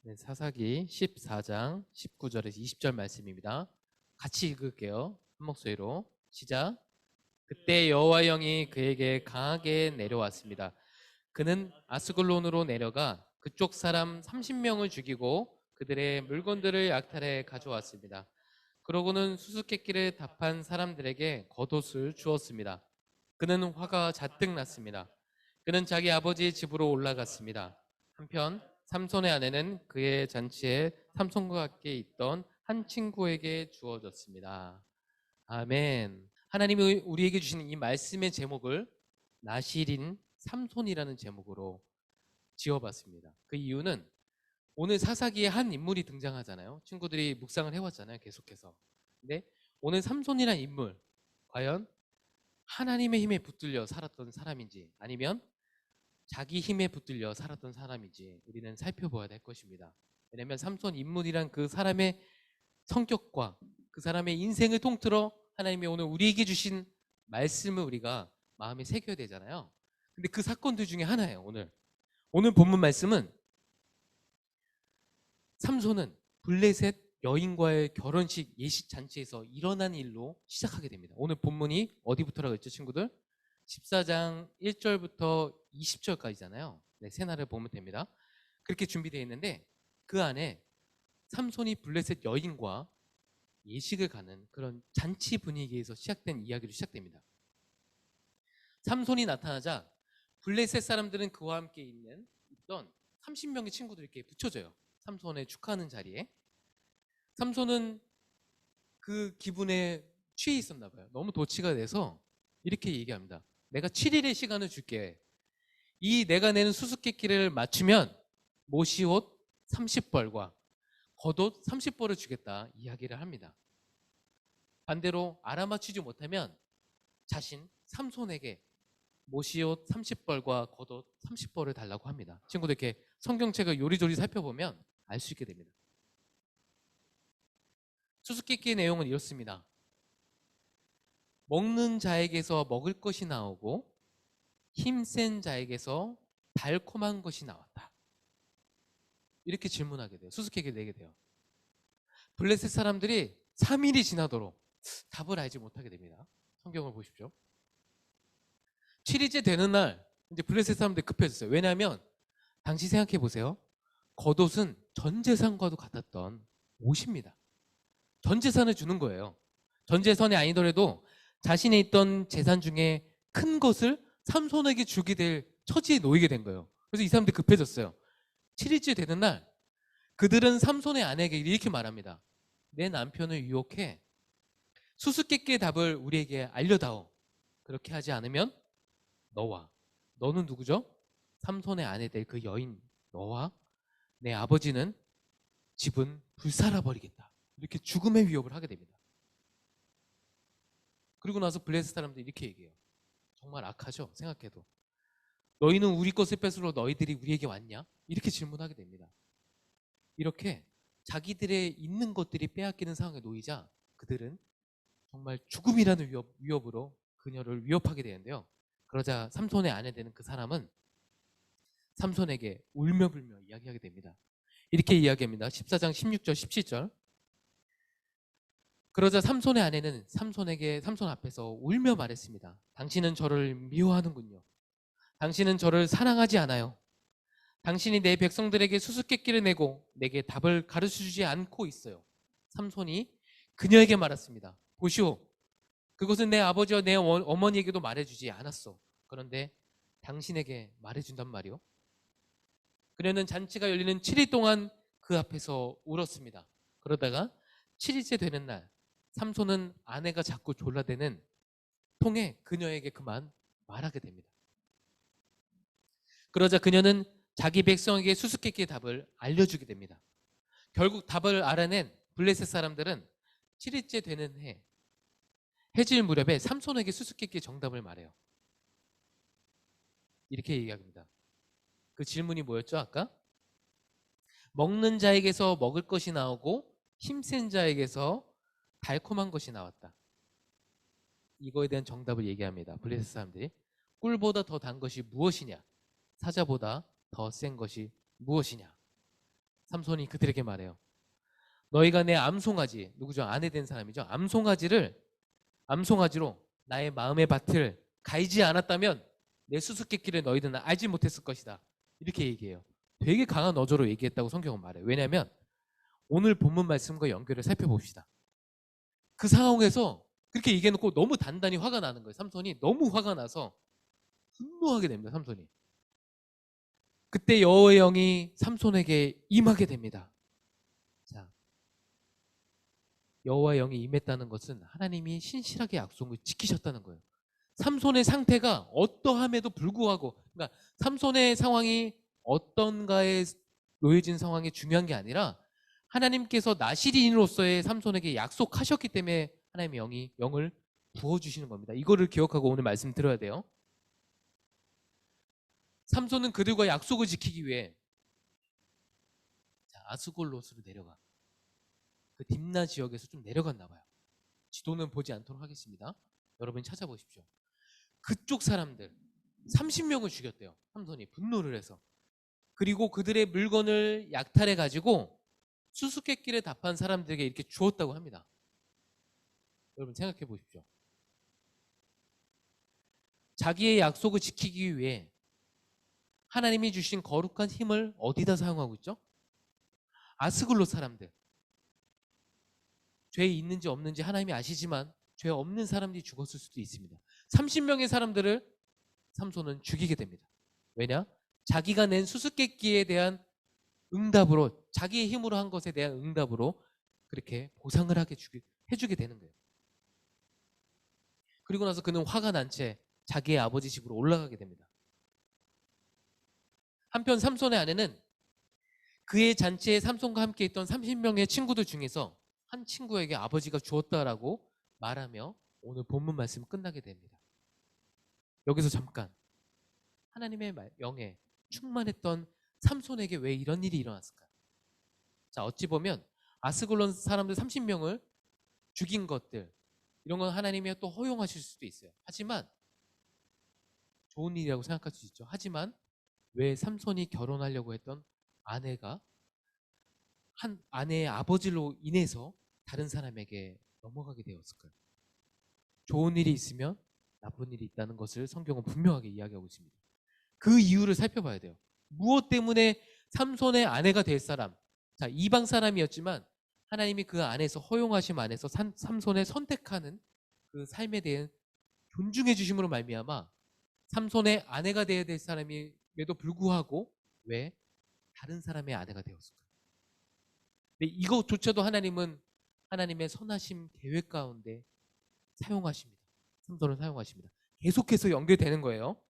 네, 사사기 14장 19절에서 20절 말씀입니다. 같이 읽을게요. 한 목소리로. 시작. 그때 여호와 영이 그에게 강하게 내려왔습니다. 그는 아스글론으로 내려가 그쪽 사람 30명을 죽이고 그들의 물건들을 약탈해 가져왔습니다. 그러고는 수수께끼를 답한 사람들에게 겉옷을 주었습니다. 그는 화가 잔뜩 났습니다. 그는 자기 아버지 집으로 올라갔습니다. 한편 삼손의 아내는 그의 잔치에 삼손과 함께 있던 한 친구에게 주어졌습니다. 아멘. 하나님이 우리에게 주신 이 말씀의 제목을 나실인 삼손이라는 제목으로 지어봤습니다. 그 이유는 오늘 사사기에 한 인물이 등장하잖아요. 친구들이 묵상을 해왔잖아요. 계속해서. 근데 오늘 삼손이라는 인물, 과연 하나님의 힘에 붙들려 살았던 사람인지 아니면 자기 힘에 붙들려 살았던 사람인지 우리는 살펴봐야 될 것입니다. 왜냐하면 삼손 인물이란 그 사람의 성격과 그 사람의 인생을 통틀어 하나님이 오늘 우리에게 주신 말씀을 우리가 마음에 새겨야 되잖아요. 근데 그 사건들 중에 하나예요. 오늘 본문 말씀은 삼손은 블레셋 여인과의 결혼식 예식 잔치에서 일어난 일로 시작하게 됩니다. 오늘 본문이 어디부터라고 했죠, 친구들? 14장 1절부터 20절까지잖아요. 네, 새날을 보면 됩니다. 그렇게 준비되어 있는데 그 안에 삼손이 블레셋 여인과 예식을 가는 그런 잔치 분위기에서 시작된 이야기로 시작됩니다. 삼손이 나타나자 블레셋 사람들은 그와 함께 있던 30명의 친구들에게 붙여져요. 삼손의 축하하는 자리에. 삼손은 그 기분에 취해 있었나 봐요. 너무 도취가 돼서 이렇게 얘기합니다. 내가 7일의 시간을 줄게. 이 내가 내는 수수께끼를 맞추면 모시옷 30벌과 겉옷 30벌을 주겠다 이야기를 합니다. 반대로 알아맞히지 못하면 자신 삼손에게 모시옷 30벌과 겉옷 30벌을 달라고 합니다. 친구들 이렇게 성경책을 요리조리 살펴보면 알 수 있게 됩니다. 수수께끼의 내용은 이렇습니다. 먹는 자에게서 먹을 것이 나오고 힘센 자에게서 달콤한 것이 나왔다. 이렇게 질문하게 돼요. 수수께끼를 내게 돼요. 블레셋 사람들이 3일이 지나도록 답을 알지 못하게 됩니다. 성경을 보십시오. 7일째 되는 날 이제 블레셋 사람들이 급해졌어요. 왜냐하면 당시 생각해 보세요. 겉옷은 전 재산과도 같았던 옷입니다. 전 재산을 주는 거예요. 전 재산이 아니더라도 자신의 있던 재산 중에 큰 것을 삼손에게 주게 될 처지에 놓이게 된 거예요. 그래서 이 사람들이 급해졌어요. 7일째 되는 날 그들은 삼손의 아내에게 이렇게 말합니다. 내 남편을 유혹해 수수께끼의 답을 우리에게 알려다오. 그렇게 하지 않으면 너는 누구죠? 삼손의 아내 될 그 여인 너와 내 아버지는 집은 불살아 버리겠다. 이렇게 죽음의 위협을 하게 됩니다. 그리고 나서 블레셋 사람들이 이렇게 얘기해요. 정말 악하죠? 생각해도. 너희는 우리 것을 뺏으러 너희들이 우리에게 왔냐? 이렇게 질문하게 됩니다. 이렇게 자기들의 있는 것들이 빼앗기는 상황에 놓이자 그들은 정말 죽음이라는 위협으로 그녀를 위협하게 되는데요. 그러자 삼손의 아내 되는 그 사람은 삼손에게 울며불며 이야기하게 됩니다. 이렇게 이야기합니다. 14장 16절 17절. 그러자 삼손의 아내는 삼손 앞에서 울며 말했습니다. 당신은 저를 미워하는군요. 당신은 저를 사랑하지 않아요. 당신이 내 백성들에게 수수께끼를 내고 내게 답을 가르쳐주지 않고 있어요. 삼손이 그녀에게 말했습니다. 보시오. 그것은 내 아버지와 내 어머니에게도 말해주지 않았어. 그런데 당신에게 말해준단 말이오. 그녀는 잔치가 열리는 7일 동안 그 앞에서 울었습니다. 그러다가 7일째 되는 날 삼손은 아내가 자꾸 졸라대는 통해 그녀에게 그만 말하게 됩니다. 그러자 그녀는 자기 백성에게 수수께끼의 답을 알려주게 됩니다. 결국 답을 알아낸 블레셋 사람들은 7일째 되는 해질 무렵에 삼손에게 수수께끼의 정답을 말해요. 이렇게 얘기합니다. 그 질문이 뭐였죠 아까? 먹는 자에게서 먹을 것이 나오고 힘센 자에게서 달콤한 것이 나왔다. 이거에 대한 정답을 얘기합니다. 블레셋 사람들이. 꿀보다 더 단 것이 무엇이냐? 사자보다 더 센 것이 무엇이냐? 삼손이 그들에게 말해요. 너희가 내 암송아지, 누구죠? 아내 된 사람이죠. 암송아지로 나의 마음의 밭을 갈지 않았다면 내 수수께끼를 너희들은 알지 못했을 것이다. 이렇게 얘기해요. 되게 강한 어조로 얘기했다고 성경은 말해요. 왜냐하면 오늘 본문 말씀과 연결을 살펴봅시다. 그 상황에서 그렇게 얘기해놓고 너무 단단히 화가 나는 거예요. 삼손이 너무 화가 나서 분노하게 됩니다. 삼손이. 그때 여호와의 영이 삼손에게 임하게 됩니다. 자, 여호와의 영이 임했다는 것은 하나님이 신실하게 약속을 지키셨다는 거예요. 삼손의 상태가 어떠함에도 불구하고, 그러니까 삼손의 상황이 어떤가에 놓여진 상황이 중요한 게 아니라 하나님께서 나시린으로서의 삼손에게 약속하셨기 때문에 하나님의 영을 부어주시는 겁니다. 이거를 기억하고 오늘 말씀 들어야 돼요. 삼손은 그들과 약속을 지키기 위해 아스골롯으로 내려가. 그 딥나 지역에서 좀 내려갔나 봐요. 지도는 보지 않도록 하겠습니다. 여러분 찾아보십시오. 그쪽 사람들 30명을 죽였대요. 삼손이 분노를 해서. 그리고 그들의 물건을 약탈해 가지고 수수께끼를 답한 사람들에게 이렇게 주었다고 합니다. 여러분 생각해 보십시오. 자기의 약속을 지키기 위해 하나님이 주신 거룩한 힘을 어디다 사용하고 있죠? 아스글롯 사람들. 죄 있는지 없는지 하나님이 아시지만 죄 없는 사람들이 죽었을 수도 있습니다. 30명의 사람들을 삼손은 죽이게 됩니다. 왜냐? 자기가 낸 수수께끼에 대한 응답으로, 자기의 힘으로 한 것에 대한 응답으로 그렇게 보상을 해주게 되는 거예요. 그리고 나서 그는 화가 난 채 자기의 아버지 집으로 올라가게 됩니다. 한편 삼손의 아내는 그의 잔치에 삼손과 함께 있던 30명의 친구들 중에서 한 친구에게 아버지가 주었다라고 말하며 오늘 본문 말씀 끝나게 됩니다. 여기서 잠깐 하나님의 영에 충만했던 삼손에게 왜 이런 일이 일어났을까요? 자, 어찌 보면 아스글론 사람들 30명을 죽인 것들, 이런 건 하나님이 또 허용하실 수도 있어요. 하지만 좋은 일이라고 생각할 수 있죠. 하지만 왜 삼손이 결혼하려고 했던 아내가 한 아내의 아버지로 인해서 다른 사람에게 넘어가게 되었을까요? 좋은 일이 있으면 나쁜 일이 있다는 것을 성경은 분명하게 이야기하고 있습니다. 그 이유를 살펴봐야 돼요. 무엇 때문에 삼손의 아내가 될 사람, 자, 이방 사람이었지만 하나님이 그 안에서 허용하심 안에서 삼손의 선택하는 그 삶에 대한 존중해 주심으로 말미암아 삼손의 아내가 되어야 될 사람임에도 불구하고 왜 다른 사람의 아내가 되었을까요? 근데 이것조차도 하나님은 하나님의 선하심 계획 가운데 사용하십니다. 삼손을 사용하십니다. 계속해서 연결되는 거예요.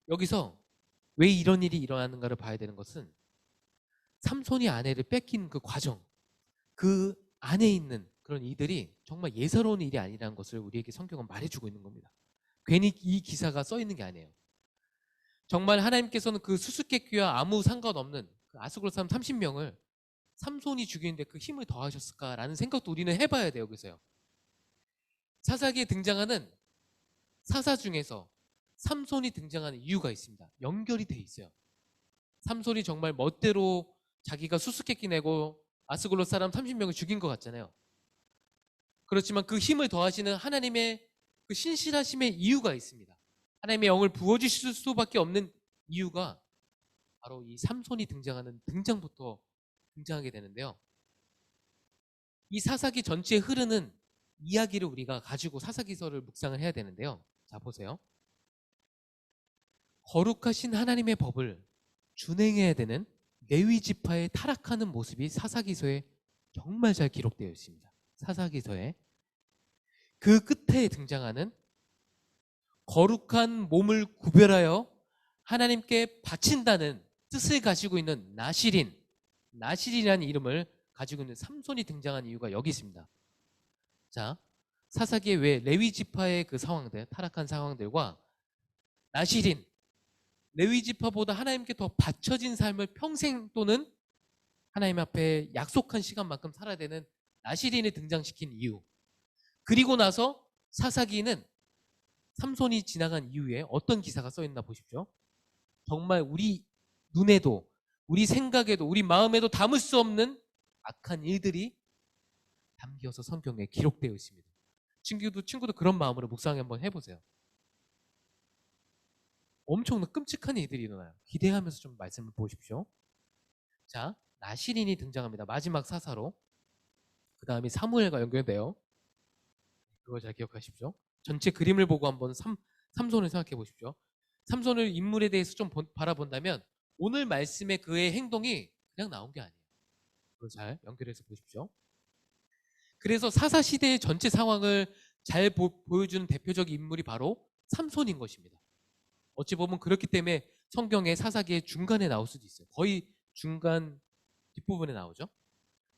여기서 왜 이런 일이 일어나는가를 봐야 되는 것은 삼손이 아내를 뺏긴 그 과정, 그 안에 있는 그런 이들이 정말 예사로운 일이 아니라는 것을 우리에게 성경은 말해주고 있는 겁니다. 괜히 이 기사가 써 있는 게 아니에요. 정말 하나님께서는 그 수수께끼와 아무 상관없는 그 아스골 사람 30명을 삼손이 죽이는데 그 힘을 더하셨을까라는 생각도 우리는 해봐야 돼요. 여기서요. 사사기에 등장하는 사사 중에서 삼손이 등장하는 이유가 있습니다. 연결이 돼 있어요. 삼손이 정말 멋대로 자기가 수수께끼 내고 아스골롯 사람 30명을 죽인 것 같잖아요. 그렇지만 그 힘을 더하시는 하나님의 그 신실하심의 이유가 있습니다. 하나님의 영을 부어주실 수밖에 없는 이유가 바로 이 삼손이 등장하는 등장부터 등장하게 되는데요. 이 사사기 전체에 흐르는 이야기를 우리가 가지고 사사기서를 묵상을 해야 되는데요. 자, 보세요. 거룩하신 하나님의 법을 준행해야 되는 레위 지파의 타락하는 모습이 사사기서에 정말 잘 기록되어 있습니다. 사사기서에 그 끝에 등장하는 거룩한 몸을 구별하여 하나님께 바친다는 뜻을 가지고 있는 나실이라는 이름을 가지고 있는 삼손이 등장한 이유가 여기 있습니다. 자, 사사기에 왜 레위 지파의 그 상황들, 타락한 상황들과 나실인, 레위 지파보다 하나님께 더 바쳐진 삶을 평생 또는 하나님 앞에 약속한 시간만큼 살아야 되는 나실인을 등장시킨 이유, 그리고 나서 사사기는 삼손이 지나간 이후에 어떤 기사가 써있나 보십시오. 정말 우리 눈에도 우리 생각에도 우리 마음에도 담을 수 없는 악한 일들이 담겨서 성경에 기록되어 있습니다. 친구도 그런 마음으로 묵상 한번 해보세요. 엄청난 끔찍한 일들이 일어나요. 기대하면서 좀 말씀을 보십시오. 자, 나시린이 등장합니다. 마지막 사사로. 그 다음에 사무엘과 연결돼요. 그걸 잘 기억하십시오. 전체 그림을 보고 한번 삼손을 생각해 보십시오. 삼손을 인물에 대해서 좀 바라본다면 오늘 말씀의 그의 행동이 그냥 나온 게 아니에요. 그걸 잘 연결해서 보십시오. 그래서 사사 시대의 전체 상황을 잘 보여주는 대표적인 인물이 바로 삼손인 것입니다. 어찌 보면 그렇기 때문에 성경의 사사기의 중간에 나올 수도 있어요. 거의 중간 뒷부분에 나오죠.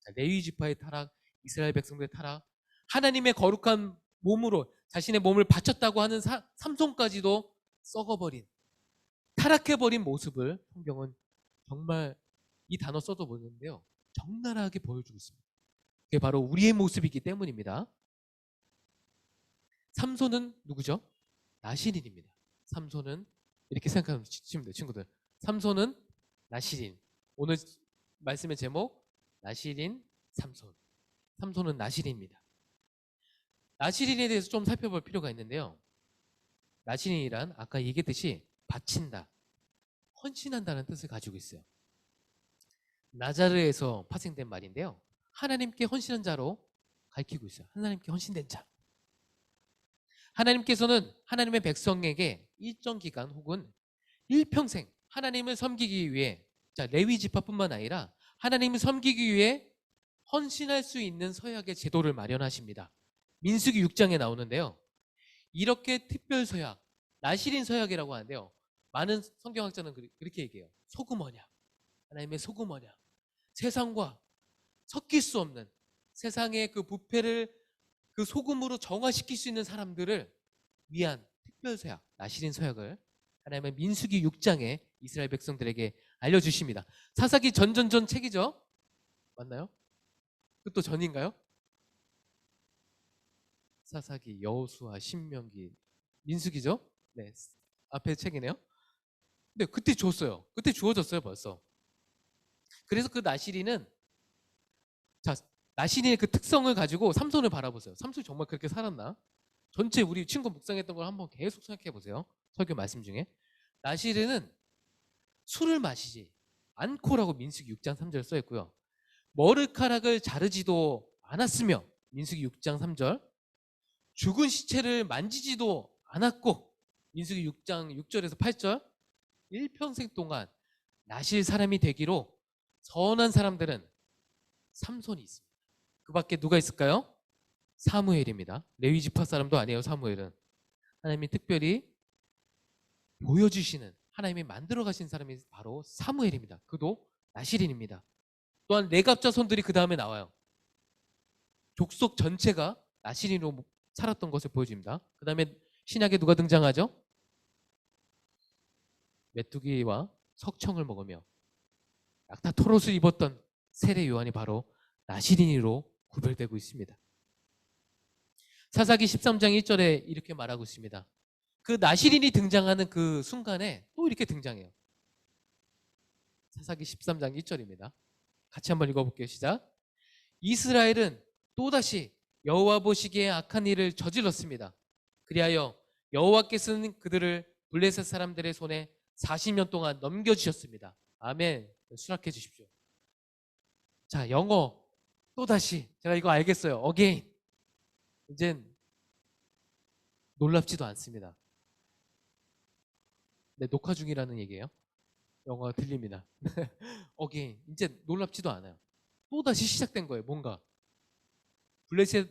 자, 레위 지파의 타락, 이스라엘 백성들의 타락, 하나님의 거룩한 몸으로 자신의 몸을 바쳤다고 하는 삼손까지도 썩어버린, 타락해버린 모습을 성경은 정말 이 단어 써도 보는데요. 적나라하게 보여주고 있습니다. 그게 바로 우리의 모습이기 때문입니다. 삼손은 누구죠? 나시린입니다. 삼손은 이렇게 생각하면 됩니다, 친구들. 삼손은 나시린. 오늘 말씀의 제목 나시린 삼손. 삼손은 나시린입니다. 나시린에 대해서 좀 살펴볼 필요가 있는데요. 나시린이란 아까 얘기했듯이 바친다, 헌신한다는 뜻을 가지고 있어요. 나자르에서 파생된 말인데요. 하나님께 헌신한 자로 가리키고 있어요. 하나님께 헌신된 자. 하나님께서는 하나님의 백성에게 일정 기간 혹은 일평생 하나님을 섬기기 위해, 자, 레위 지파뿐만 아니라 하나님을 섬기기 위해 헌신할 수 있는 서약의 제도를 마련하십니다. 민수기 6장에 나오는데요. 이렇게 특별 서약, 나시린 서약이라고 하는데요. 많은 성경학자는 그렇게 얘기해요. 소금 언약, 하나님의 소금 언약. 세상과 섞일 수 없는 세상의 그 부패를 그 소금으로 정화시킬 수 있는 사람들을 위한 특별 서약, 나시린 서약을 하나님의 민수기 6장에 이스라엘 백성들에게 알려주십니다. 사사기 전전전 책이죠? 맞나요? 그것도 전인가요? 사사기, 여호수아, 신명기, 민수기죠? 네, 앞에 책이네요. 네, 그때 줬어요. 그때 주어졌어요, 벌써. 그래서 그 나시린은, 자, 나시린의 그 특성을 가지고 삼손을 바라보세요. 삼손이 정말 그렇게 살았나? 전체 우리 친구 묵상했던 걸 한번 계속 생각해 보세요. 설교 말씀 중에. 나시린은 술을 마시지 않고라고 민수기 6장 3절 써 있고요. 머리카락을 자르지도 않았으며 민수기 6장 3절, 죽은 시체를 만지지도 않았고 민수기 6장 6절에서 8절, 일평생 동안 나실 사람이 되기로 선한 사람들은 삼손이 있습니다. 그 밖에 누가 있을까요? 사무엘입니다. 레위 지파 사람도 아니에요. 사무엘은 하나님이 특별히 보여주시는, 하나님이 만들어 가신 사람이 바로 사무엘입니다. 그도 나시린입니다. 또한 레갑 자손들이 그 다음에 나와요. 족속 전체가 나시린으로 살았던 것을 보여줍니다. 그 다음에 신약에 누가 등장하죠? 메뚜기와 석청을 먹으며 낙타 토롯을 입었던 세례 요한이 바로 나시린으로 구별되고 있습니다. 사사기 13장 1절에 이렇게 말하고 있습니다. 그 나시린이 등장하는 그 순간에 또 이렇게 등장해요. 사사기 13장 1절입니다. 같이 한번 읽어볼게요. 시작. 이스라엘은 또다시 여호와 보시기에 악한 일을 저질렀습니다. 그리하여 여호와께서는 그들을 블레셋 사람들의 손에 40년 동안 넘겨주셨습니다. 아멘. 수락해 주십시오. 자, 영어 또다시, 제가 이거 알겠어요. again. 이젠 놀랍지도 않습니다. 네, 녹화 중이라는 얘기예요. 영어가 들립니다. again. 이제 놀랍지도 않아요. 또다시 시작된 거예요. 뭔가 블레셋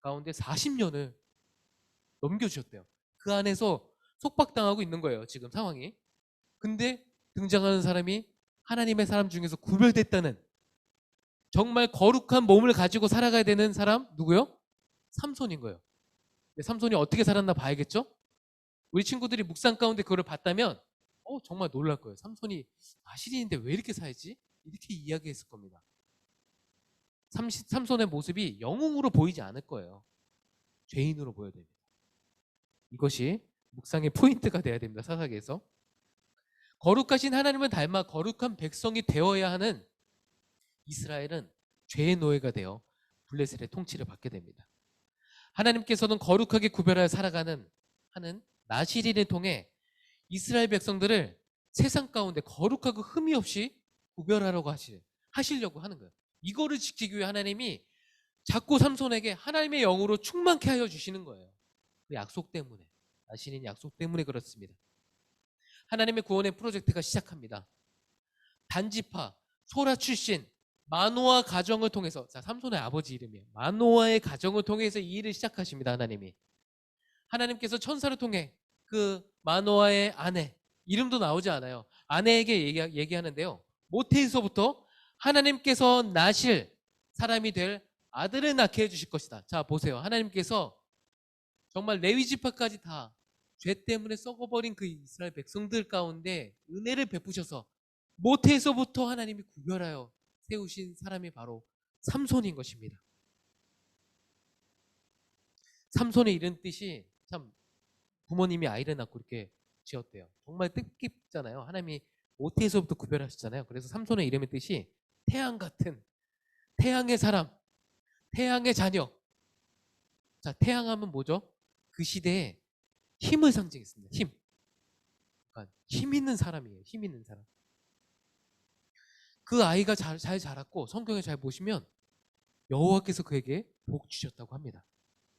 가운데 40년을 넘겨주셨대요. 그 안에서 속박당하고 있는 거예요. 지금 상황이. 근데 등장하는 사람이 하나님의 사람 중에서 구별됐다는, 정말 거룩한 몸을 가지고 살아가야 되는 사람 누구요? 삼손인 거예요. 삼손이 어떻게 살았나 봐야겠죠? 우리 친구들이 묵상 가운데 그거를 봤다면 정말 놀랄 거예요. 삼손이 나시린인데 왜 이렇게 살지? 이렇게 이야기했을 겁니다. 삼손의 모습이 영웅으로 보이지 않을 거예요. 죄인으로 보여야 됩니다. 이것이 묵상의 포인트가 돼야 됩니다. 사사기에서. 거룩하신 하나님을 닮아 거룩한 백성이 되어야 하는 이스라엘은 죄의 노예가 되어 블레셋의 통치를 받게 됩니다. 하나님께서는 거룩하게 구별하여 살아가는 하는 나시린을 통해 이스라엘 백성들을 세상 가운데 거룩하고 흠이 없이 구별하려고 하시려고 하는 거예요. 이거를 지키기 위해 하나님이 자꾸 삼손에게 하나님의 영으로 충만케 하여 주시는 거예요. 그 약속 때문에, 나시린 약속 때문에 그렇습니다. 하나님의 구원의 프로젝트가 시작합니다. 단지파, 소라 출신 마노아 가정을 통해서, 자, 삼손의 아버지 이름이에요. 마노아의 가정을 통해서 이 일을 시작하십니다. 하나님께서 천사를 통해 그 마노아의 아내, 이름도 나오지 않아요. 아내에게 얘기하는데요. 모태에서부터 하나님께서 나실 사람이 될 아들을 낳게 해주실 것이다. 자, 보세요. 하나님께서 정말 레위 지파까지 다 죄 때문에 썩어버린 그 이스라엘 백성들 가운데 은혜를 베푸셔서 모태에서부터 하나님이 구별하여 세우신 사람이 바로 삼손인 것입니다. 삼손의 이런 뜻이 참, 부모님이 아이를 낳고 이렇게 지었대요. 정말 뜻깊잖아요. 하나님이 모태에서부터 구별하셨잖아요. 그래서 삼손의 이름의 뜻이 태양 같은, 태양의 사람, 태양의 자녀. 자, 태양하면 뭐죠? 그 시대에 힘을 상징했습니다. 힘. 그러니까 힘 있는 사람이에요. 힘 있는 사람. 그 아이가 잘 자랐고 성경에 잘 보시면 여호와께서 그에게 복 주셨다고 합니다.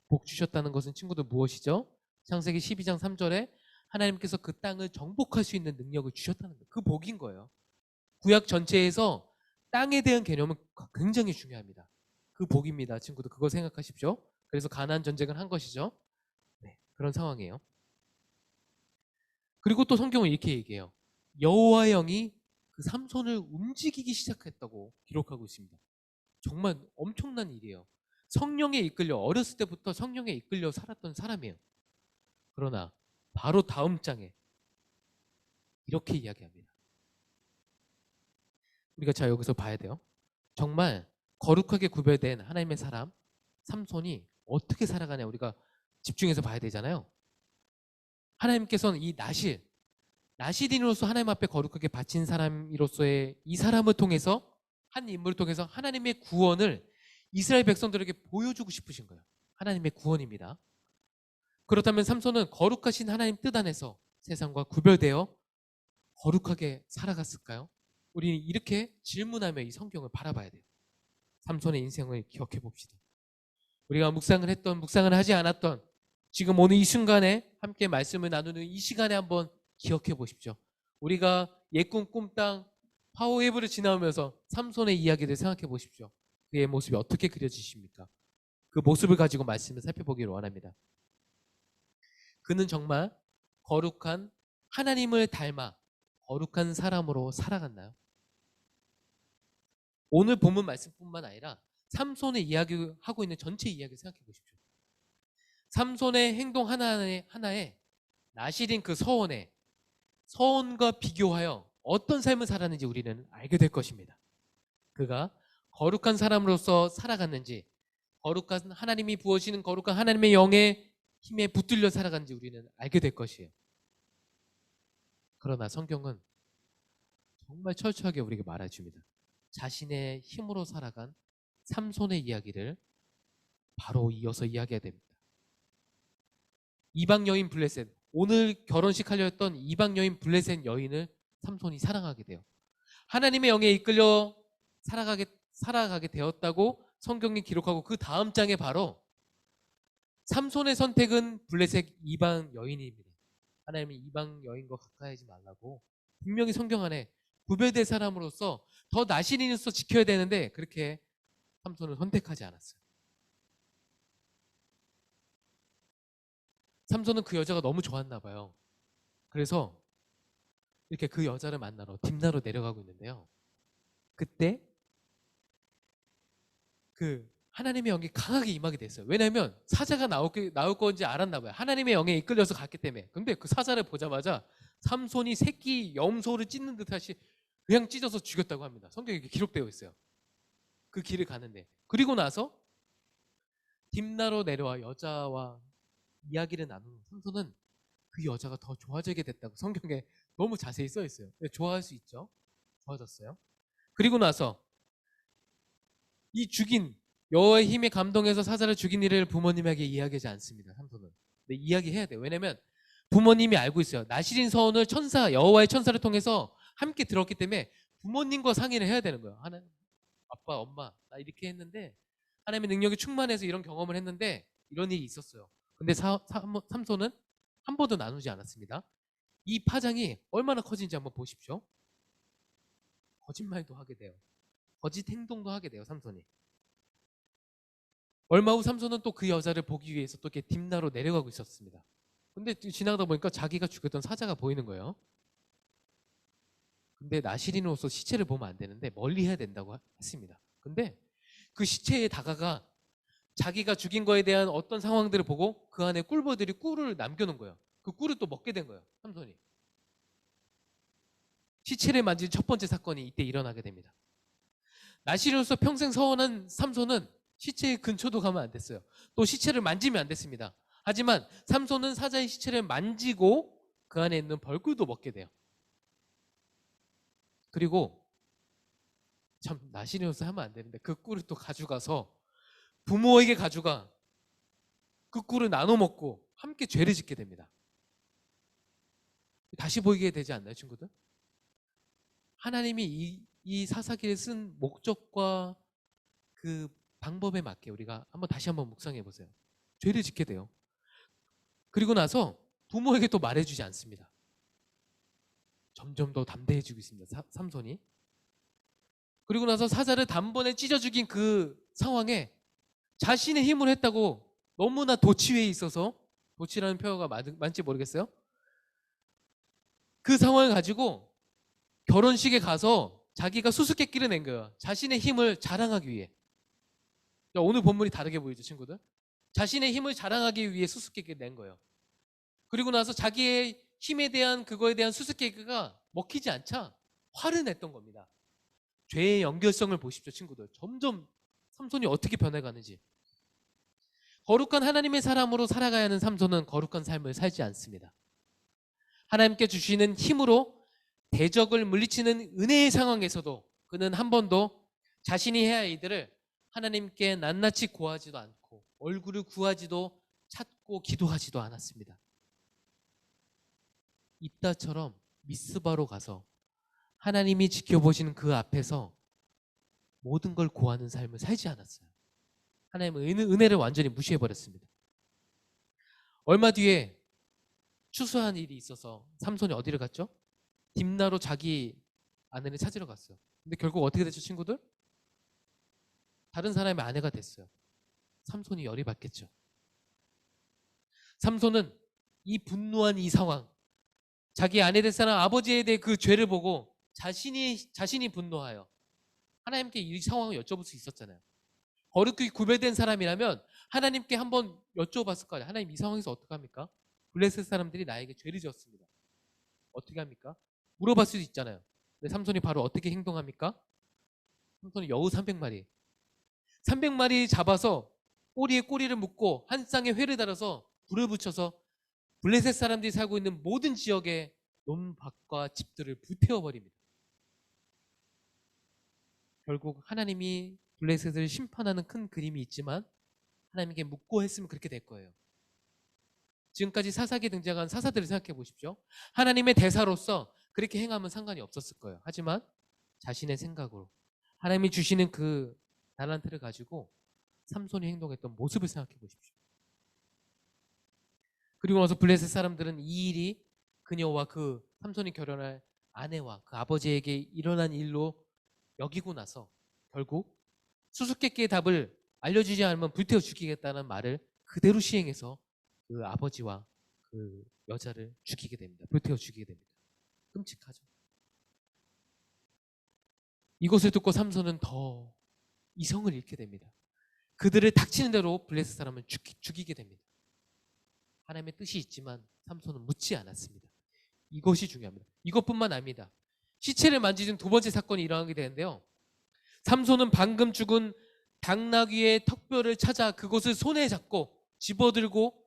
복 주셨다는 것은 친구들 무엇이죠? 창세기 12장 3절에 하나님께서 그 땅을 정복할 수 있는 능력을 주셨다는 거예요. 그 복인 거예요. 구약 전체에서 땅에 대한 개념은 굉장히 중요합니다. 그 복입니다. 친구들 그거 생각하십시오. 그래서 가나안 전쟁을 한 것이죠. 네, 그런 상황이에요. 그리고 또 성경은 이렇게 얘기해요. 여호와의 영이 그 삼손을 움직이기 시작했다고 기록하고 있습니다. 정말 엄청난 일이에요. 성령에 이끌려, 어렸을 때부터 성령에 이끌려 살았던 사람이에요. 그러나 바로 다음 장에 이렇게 이야기합니다. 우리가 자 여기서 봐야 돼요. 정말 거룩하게 구별된 하나님의 사람 삼손이 어떻게 살아가냐 우리가 집중해서 봐야 되잖아요. 하나님께서는 이 나실인으로서 하나님 앞에 거룩하게 바친 사람으로서의 이 사람을 통해서, 한 인물을 통해서 하나님의 구원을 이스라엘 백성들에게 보여주고 싶으신 거예요. 하나님의 구원입니다. 그렇다면 삼손은 거룩하신 하나님 뜻 안에서 세상과 구별되어 거룩하게 살아갔을까요? 우리는 이렇게 질문하며 이 성경을 바라봐야 돼요. 삼손의 인생을 기억해 봅시다. 우리가 묵상을 하지 않았던, 지금 오늘 이 순간에 함께 말씀을 나누는 이 시간에 한번 기억해 보십시오. 우리가 옛꿈 꿈땅 파워웨이브를 지나오면서 삼손의 이야기를 생각해 보십시오. 그의 모습이 어떻게 그려지십니까? 그 모습을 가지고 말씀을 살펴보기를 원합니다. 그는 정말 거룩한 하나님을 닮아 거룩한 사람으로 살아갔나요? 오늘 본문 말씀뿐만 아니라 삼손의 이야기하고 있는 전체 이야기를 생각해 보십시오. 삼손의 행동 하나에 나실인 그 서원과 비교하여 어떤 삶을 살았는지 우리는 알게 될 것입니다. 그가 거룩한 사람으로서 살아갔는지, 거룩한 하나님이 부어주시는 거룩한 하나님의 영의 힘에 붙들려 살아간지 우리는 알게 될 것이에요. 그러나 성경은 정말 철저하게 우리에게 말해줍니다. 자신의 힘으로 살아간 삼손의 이야기를 바로 이어서 이야기해야 됩니다. 이방 여인 블레셋, 오늘 결혼식 하려 했던 이방 여인 블레셋 여인을 삼손이 사랑하게 돼요. 하나님의 영에 이끌려 살아가게 되었다고 성경이 기록하고 그 다음 장에 바로 삼손의 선택은 블레셋 이방 여인입니다. 하나님이 이방 여인과 가까이 하지 말라고 분명히 성경 안에 구별된 사람으로서 더 나신인으로서 지켜야 되는데 그렇게 삼손을 선택하지 않았어요. 삼손은 그 여자가 너무 좋았나 봐요. 그래서 이렇게 그 여자를 만나러 딥나로 내려가고 있는데요. 그때 그 하나님의 영이 강하게 임하게 됐어요. 왜냐하면 사자가 나올 건지 알았나 봐요. 하나님의 영에 이끌려서 갔기 때문에. 근데 그 사자를 보자마자 삼손이 새끼 염소를 찢는 듯이 그냥 찢어서 죽였다고 합니다. 성경에 이렇게 기록되어 있어요. 그 길을 가는데. 그리고 나서 딥나로 내려와 여자와 이야기를 나누는 삼손은 그 여자가 더 좋아지게 됐다고 성경에 너무 자세히 써 있어요. 좋아할 수 있죠. 좋아졌어요. 그리고 나서 이 죽인 여호와의 힘에 감동해서 사자를 죽인 일을 부모님에게 이야기하지 않습니다. 삼손은. 근데 이야기해야 돼요. 왜냐면 부모님이 알고 있어요. 나실인 서원을 여호와의 천사를 통해서 함께 들었기 때문에 부모님과 상의를 해야 되는 거예요. 하나님, 아빠, 엄마, 나 이렇게 했는데 하나님의 능력이 충만해서 이런 경험을 했는데 이런 일이 있었어요. 근데 삼손은 한 번도 나누지 않았습니다. 이 파장이 얼마나 커진지 한번 보십시오. 거짓말도 하게 돼요. 거짓 행동도 하게 돼요. 삼손이. 얼마 후 삼손은 또 그 여자를 보기 위해서 또 이렇게 딥나로 내려가고 있었습니다. 근데 지나가다 보니까 자기가 죽였던 사자가 보이는 거예요. 근데 나실인으로서 시체를 보면 안 되는데 멀리 해야 된다고 했습니다. 근데 그 시체에 다가가 자기가 죽인 거에 대한 어떤 상황들을 보고 그 안에 꿀벌들이 꿀을 남겨놓은 거예요. 그 꿀을 또 먹게 된 거예요. 삼손이. 시체를 만진 첫 번째 사건이 이때 일어나게 됩니다. 나실인으로서 평생 서원한 삼손은 시체의 근처도 가면 안 됐어요. 또 시체를 만지면 안 됐습니다. 하지만 삼손은 사자의 시체를 만지고 그 안에 있는 벌꿀도 먹게 돼요. 그리고 참 나실인으로서 하면 안 되는데 그 꿀을 또 가져가서 부모에게 가져가 그 꿀을 나눠 먹고 함께 죄를 짓게 됩니다. 다시 보이게 되지 않나요, 친구들? 하나님이 이 사사기를 쓴 목적과 그 방법에 맞게 우리가 다시 한번 묵상해 보세요. 죄를 짓게 돼요. 그리고 나서 부모에게 또 말해주지 않습니다. 점점 더 담대해지고 있습니다. 삼손이. 그리고 나서 사자를 단번에 찢어 죽인 그 상황에 자신의 힘으로 했다고 너무나 도취해 있어서, 도취라는 표현가 맞는지 모르겠어요. 그 상황을 가지고 결혼식에 가서 자기가 수수께끼를 낸 거예요. 자신의 힘을 자랑하기 위해. 오늘 본문이 다르게 보이죠, 친구들? 자신의 힘을 자랑하기 위해 수수께끼를 낸 거예요. 그리고 나서 자기의 힘에 대한 그거에 대한 수수께끼가 먹히지 않자 화를 냈던 겁니다. 죄의 연결성을 보십시오, 친구들. 점점 삼손이 어떻게 변해가는지. 거룩한 하나님의 사람으로 살아가야 하는 삼손은 거룩한 삶을 살지 않습니다. 하나님께 주시는 힘으로 대적을 물리치는 은혜의 상황에서도 그는 한 번도 자신이 해야 할 일들을 하나님께 낱낱이 구하지도 않고 얼굴을 구하지도 찾고 기도하지도 않았습니다. 이따처럼 미스바로 가서 하나님이 지켜보시는 그 앞에서 모든 걸 구하는 삶을 살지 않았어요. 하나님의 은혜를 완전히 무시해버렸습니다. 얼마 뒤에 추수한 일이 있어서 삼손이 어디를 갔죠? 딥나로 자기 아내를 찾으러 갔어요. 근데 결국 어떻게 됐죠, 친구들? 다른 사람의 아내가 됐어요. 삼손이 열이 받겠죠. 삼손은 이 분노한 이 상황, 자기 아내 될 사람 아버지에 대해 그 죄를 보고 자신이 분노하여 하나님께 이 상황을 여쭤볼 수 있었잖아요. 거룩히 구별된 사람이라면 하나님께 한번 여쭤봤을 거예요. 하나님, 이 상황에서 어떻게 합니까? 블레셋 사람들이 나에게 죄를 지었습니다. 어떻게 합니까? 물어봤을 수도 있잖아요. 근데 삼손이 바로 어떻게 행동합니까? 삼손이 여우 300마리 잡아서 꼬리에 꼬리를 묶고 한 쌍에 회를 달아서 불을 붙여서 블레셋 사람들이 살고 있는 모든 지역의 논밭과 집들을 불태워버립니다. 결국 하나님이 블레셋을 심판하는 큰 그림이 있지만 하나님께 묻고 했으면 그렇게 될 거예요. 지금까지 사사기에 등장한 사사들을 생각해 보십시오. 하나님의 대사로서 그렇게 행하면 상관이 없었을 거예요. 하지만 자신의 생각으로 하나님이 주시는 그 달란트를 가지고 삼손이 행동했던 모습을 생각해 보십시오. 그리고 나서 블레셋 사람들은 이 일이 그녀와 그 삼손이 결혼할 아내와 그 아버지에게 일어난 일로 여기고 나서 결국 수수께끼의 답을 알려주지 않으면 불태워 죽이겠다는 말을 그대로 시행해서 그 아버지와 그 여자를 죽이게 됩니다. 불태워 죽이게 됩니다. 끔찍하죠. 이것을 듣고 삼손은 더 이성을 잃게 됩니다. 그들을 닥치는 대로 블레셋 사람은 죽이게 됩니다. 하나님의 뜻이 있지만 삼손은 묻지 않았습니다. 이것이 중요합니다. 이것뿐만 아닙니다. 시체를 만지는 두 번째 사건이 일어나게 되는데요. 삼손은 방금 죽은 당나귀의 턱뼈를 찾아 그것을 손에 잡고 집어들고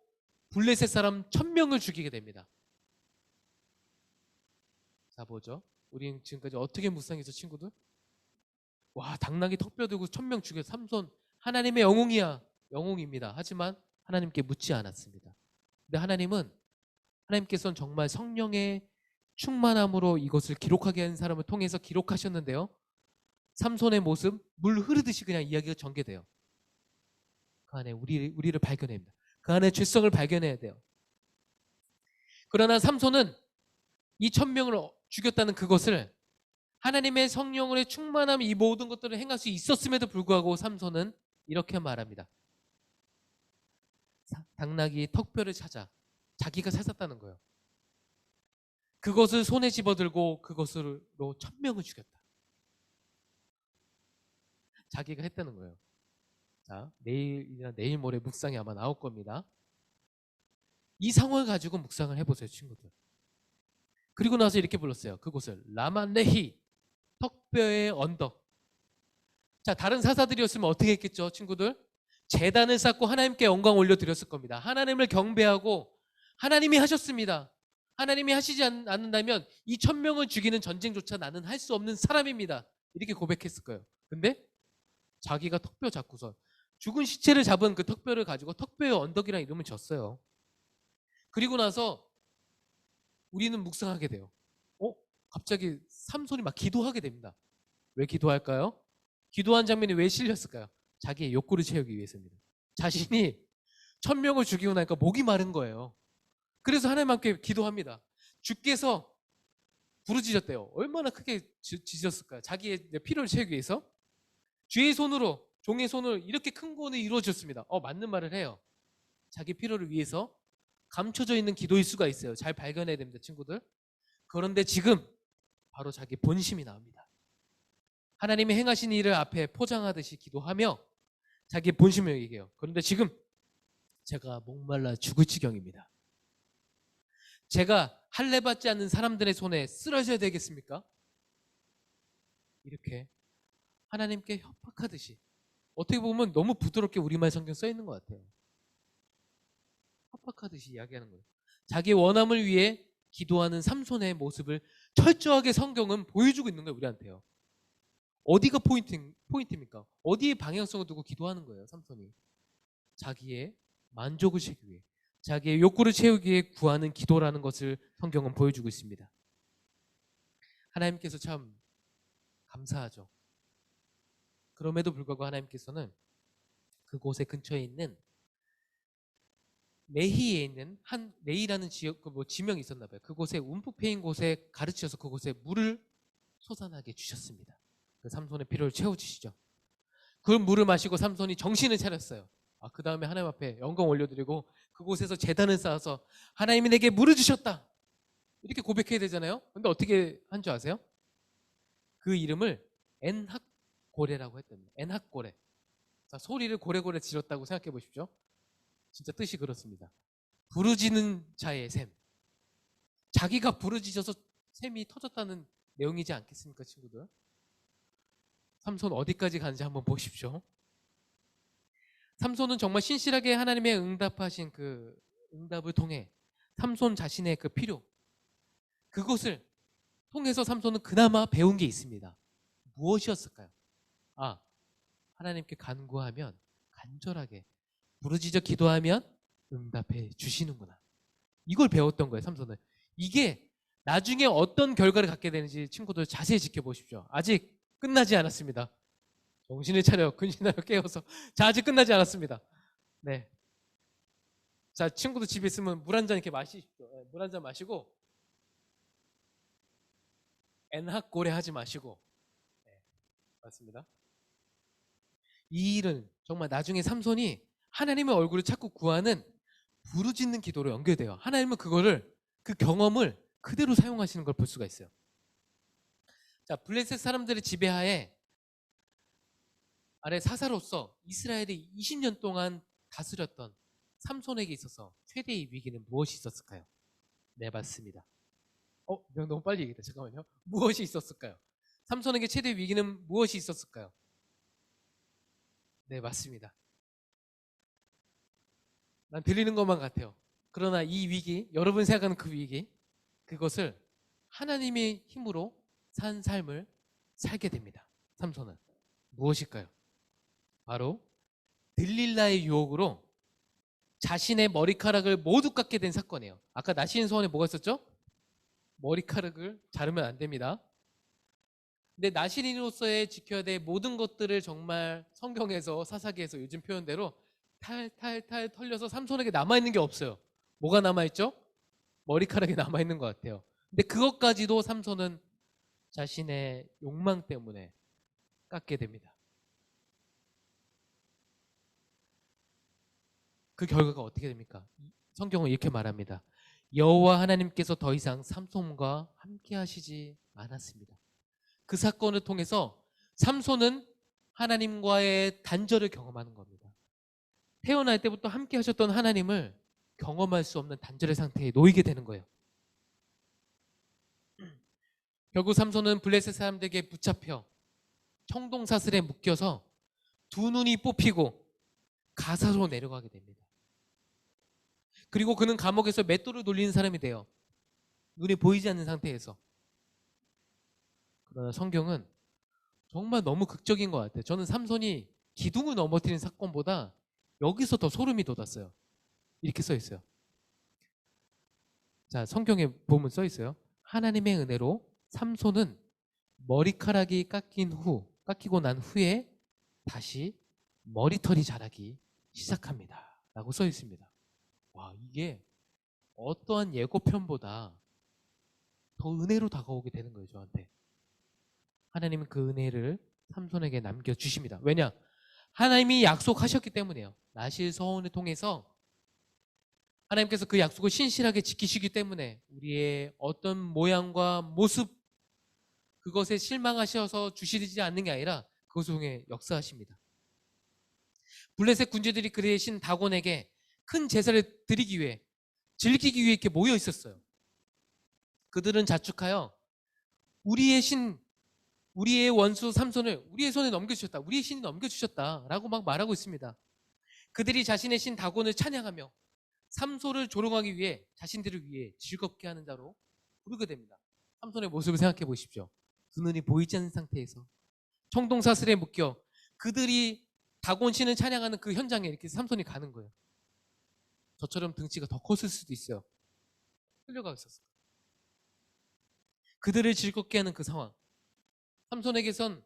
블레셋 사람 1000명을 죽이게 됩니다. 자, 보죠. 우리는 지금까지 어떻게 묵상해서 친구들? 와, 당나귀 턱뼈 들고 1000명 죽여 삼손 하나님의 영웅이야. 영웅입니다. 하지만 하나님께 묻지 않았습니다. 근데 하나님께서는 정말 성령의 충만함으로 이것을 기록하게 한 사람을 통해서 기록하셨는데요. 삼손의 모습, 물 흐르듯이 그냥 이야기가 전개돼요. 그 안에 우리를 발견합니다. 그 안에 죄성을 발견해야 돼요. 그러나 삼손은 이 1000명을 죽였다는 그것을 하나님의 성령의 충만함 이 모든 것들을 행할 수 있었음에도 불구하고 삼손은 이렇게 말합니다. 당나귀 턱뼈를 찾아 자기가 찾았다는 거예요. 그것을 손에 집어들고 그것으로 1000명을 죽였다. 자기가 했다는 거예요. 자, 내일 모레 묵상이 아마 나올 겁니다. 이 상황을 가지고 묵상을 해보세요, 친구들. 그리고 나서 이렇게 불렀어요. 그곳을 라만레히, 턱뼈의 언덕. 자, 다른 사사들이었으면 어떻게 했겠죠, 친구들? 제단을 쌓고 하나님께 영광 올려드렸을 겁니다. 하나님을 경배하고 하나님이 하셨습니다. 하나님이 하시지 않는다면 이 1000명을 죽이는 전쟁조차 나는 할 수 없는 사람입니다. 이렇게 고백했을 거예요. 근데 자기가 턱뼈 잡고서 죽은 시체를 잡은 그 턱뼈를 가지고 턱뼈의 언덕이라는 이름을 졌어요. 그리고 나서 우리는 묵상하게 돼요. 갑자기 삼손이 막 기도하게 됩니다. 왜 기도할까요? 기도한 장면이 왜 실렸을까요? 자기의 욕구를 채우기 위해서입니다. 자신이 1000명을 죽이고 나니까 목이 마른 거예요. 그래서 하나님 함께 기도합니다. 주께서 부르짖었대요. 얼마나 크게 짖었을까요? 자기의 필요를 채우기 위해서. 주의 손으로, 종의 손으로 이렇게 큰 구원이 이루어졌습니다. 맞는 말을 해요. 자기 필요를 위해서 감춰져 있는 기도일 수가 있어요. 잘 발견해야 됩니다, 친구들. 그런데 지금 바로 자기 본심이 나옵니다. 하나님이 행하신 일을 앞에 포장하듯이 기도하며 자기 본심을 얘기해요. 그런데 지금 제가 목말라 죽을 지경입니다. 제가 할례받지 않는 사람들의 손에 쓰러져야 되겠습니까? 이렇게 하나님께 협박하듯이, 어떻게 보면 너무 부드럽게 우리말 성경 써 있는 것 같아요. 협박하듯이 이야기하는 거예요. 자기 원함을 위해 기도하는 삼손의 모습을 철저하게 성경은 보여주고 있는 거예요, 우리한테요. 어디가 포인트입니까? 어디에 방향성을 두고 기도하는 거예요, 삼손이? 자기의 만족을 채우기 위해, 자기의 욕구를 채우기 위해 구하는 기도라는 것을 성경은 보여주고 있습니다. 하나님께서 참 감사하죠. 그럼에도 불구하고 하나님께서는 그곳에 근처에 있는 레히에 있는 한 레히라는 지역, 지명이 있었나 봐요. 그곳에 움푹 패인 곳에 가르치셔서 그곳에 물을 솟아나게 주셨습니다. 그 삼손의 필요를 채워주시죠. 그 물을 마시고 삼손이 정신을 차렸어요. 그 다음에 하나님 앞에 영광 올려드리고 그곳에서 제단을 쌓아서 하나님이 내게 물을 주셨다, 이렇게 고백해야 되잖아요. 근데 어떻게 한 줄 아세요? 그 이름을 엔학고레라고 했답니다. 엔학고레. 자, 소리를 고래고래 지렀다고 생각해 보십시오. 진짜 뜻이 그렇습니다. 부르짖는 자의 샘. 자기가 부르짖어서 샘이 터졌다는 내용이지 않겠습니까, 친구들? 삼손 어디까지 가는지 한번 보십시오. 삼손은 정말 신실하게 하나님의 응답하신 그 응답을 통해 삼손 자신의 그 필요, 그것을 통해서 삼손은 그나마 배운 게 있습니다. 무엇이었을까요? 하나님께 간구하면, 간절하게 부르짖어 기도하면 응답해 주시는구나. 이걸 배웠던 거예요, 삼손은. 이게 나중에 어떤 결과를 갖게 되는지 친구들 자세히 지켜보십시오. 아직 끝나지 않았습니다. 정신을 차려, 근신하여 깨어서. 자, 아직 끝나지 않았습니다. 네. 자, 친구들 집에 있으면 물 한 잔 이렇게 마시십시오. 물 한 잔 마시고, 엔학고래 하지 마시고. 네, 맞습니다. 이 일은 정말 나중에 삼손이 하나님의 얼굴을 찾고 구하는 부르짖는 기도로 연결돼요. 하나님은 그 경험을 그대로 사용하시는 걸 볼 수가 있어요. 자, 블레셋 사람들의 지배하에 아래 사사로서 이스라엘이 20년 동안 다스렸던 삼손에게 있어서 최대의 위기는 무엇이 있었을까요? 네, 맞습니다. 너무 빨리 얘기했다. 잠깐만요. 무엇이 있었을까요? 삼손에게 최대의 위기는 무엇이 있었을까요? 네, 맞습니다. 난 들리는 것만 같아요. 그러나 이 위기, 여러분이 생각하는 그 위기, 그것을 하나님의 힘으로 산 삶을 살게 됩니다. 삼손은 무엇일까요? 바로 들릴라의 유혹으로 자신의 머리카락을 모두 깎게 된 사건이에요. 아까 나시인 소원에 뭐가 있었죠? 머리카락을 자르면 안 됩니다. 근데 나시인으로서의 지켜야 될 모든 것들을 정말 성경에서 사사기에서 요즘 표현대로 탈탈탈 털려서 삼손에게 남아있는 게 없어요. 뭐가 남아있죠? 머리카락이 남아있는 것 같아요. 근데 그것까지도 삼손은 자신의 욕망 때문에 깎게 됩니다. 그 결과가 어떻게 됩니까? 성경은 이렇게 말합니다. 여호와 하나님께서 더 이상 삼손과 함께 하시지 않았습니다. 그 사건을 통해서 삼손은 하나님과의 단절을 경험하는 겁니다. 태어날 때부터 함께 하셨던 하나님을 경험할 수 없는 단절의 상태에 놓이게 되는 거예요. 결국 삼손은 블레셋 사람들에게 붙잡혀 청동사슬에 묶여서 두 눈이 뽑히고 가사로 내려가게 됩니다. 그리고 그는 감옥에서 맷돌을 돌리는 사람이 돼요. 눈에 보이지 않는 상태에서. 그러나 성경은 정말 너무 극적인 것 같아요. 저는 삼손이 기둥을 넘어뜨린 사건보다 여기서 더 소름이 돋았어요. 이렇게 써 있어요. 자, 성경에 보면 써 있어요. 하나님의 은혜로 삼손은 머리카락이 깎이고 난 후에 다시 머리털이 자라기 시작합니다. 라고 써 있습니다. 와, 이게 어떠한 예고편보다 더 은혜로 다가오게 되는 거예요, 저한테. 하나님은 그 은혜를 삼손에게 남겨주십니다. 왜냐? 하나님이 약속하셨기 때문이에요. 나실 서원을 통해서 하나님께서 그 약속을 신실하게 지키시기 때문에 우리의 어떤 모양과 모습 그것에 실망하셔서 주시지 않는 게 아니라 그것을 통해 역사하십니다. 블레셋 군주들이 그 대신 다곤에게 큰 제사를 드리기 위해 즐기기 위해 이렇게 모여 있었어요. 그들은 자축하여 우리의 원수 삼손을 우리의 손에 넘겨주셨다. 우리의 신이 넘겨주셨다라고 막 말하고 있습니다. 그들이 자신의 신 다곤을 찬양하며 삼손을 조롱하기 위해 자신들을 위해 즐겁게 하는 자로 부르게 됩니다. 삼손의 모습을 생각해 보십시오. 두 눈이 보이지 않는 상태에서 청동사슬에 묶여 그들이 다곤 신을 찬양하는 그 현장에 이렇게 삼손이 가는 거예요. 저처럼 등치가 더 컸을 수도 있어요. 끌려가 있었어요. 그들을 즐겁게 하는 그 상황. 삼손에게선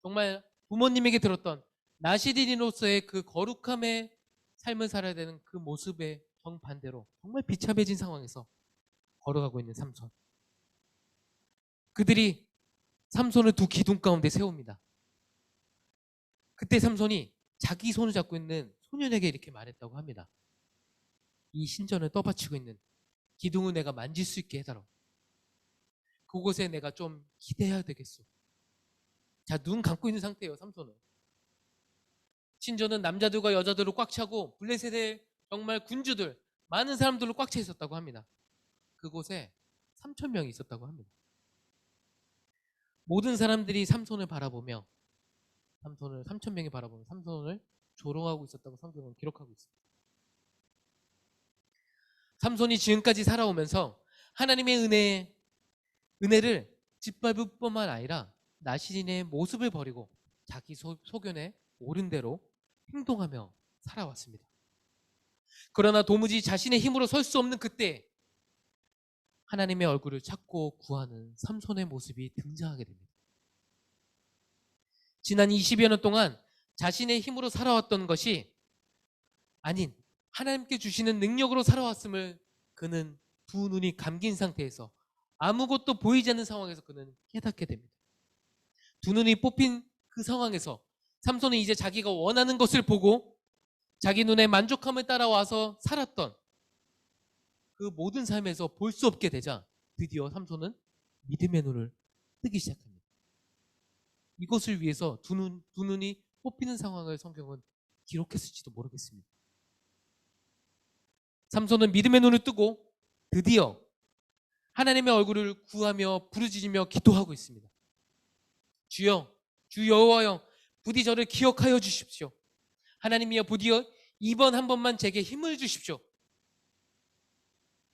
정말 부모님에게 들었던 나시린으로서의 그 거룩함의 삶을 살아야 되는 그 모습의 정반대로 정말 비참해진 상황에서 걸어가고 있는 삼손. 그들이 삼손을 두 기둥 가운데 세웁니다. 그때 삼손이 자기 손을 잡고 있는 소년에게 이렇게 말했다고 합니다. 이 신전을 떠받치고 있는 기둥을 내가 만질 수 있게 해달라. 그곳에 내가 좀 기대해야 되겠소. 자, 눈 감고 있는 상태예요, 삼손은. 신전은 남자들과 여자들로 꽉 차고 블레셋의 정말 군주들, 많은 사람들로 꽉 차 있었다고 합니다. 그곳에 3,000명이 있었다고 합니다. 모든 사람들이 삼손을 바라보며 3,000명이 바라보며 삼손을 조롱하고 있었다고 성경은 기록하고 있습니다. 삼손이 지금까지 살아오면서 하나님의 은혜를 짓밟을 뿐만 아니라 나시린의 모습을 버리고 자기 소견에 옳은 대로 행동하며 살아왔습니다. 그러나 도무지 자신의 힘으로 설 수 없는 그때 하나님의 얼굴을 찾고 구하는 삼손의 모습이 등장하게 됩니다. 지난 20여 년 동안 자신의 힘으로 살아왔던 것이 아닌 하나님께 주시는 능력으로 살아왔음을 그는 두 눈이 감긴 상태에서 아무것도 보이지 않는 상황에서 그는 깨닫게 됩니다. 두 눈이 뽑힌 그 상황에서 삼손은 이제 자기가 원하는 것을 보고 자기 눈에 만족함을 따라와서 살았던 그 모든 삶에서 볼 수 없게 되자 드디어 삼손은 믿음의 눈을 뜨기 시작합니다. 이것을 위해서 두 눈이 뽑히는 상황을 성경은 기록했을지도 모르겠습니다. 삼손은 믿음의 눈을 뜨고 드디어 하나님의 얼굴을 구하며 부르짖으며 기도하고 있습니다. 주여, 주 여호와여, 부디 저를 기억하여 주십시오. 하나님이여, 부디 이번 한 번만 제게 힘을 주십시오.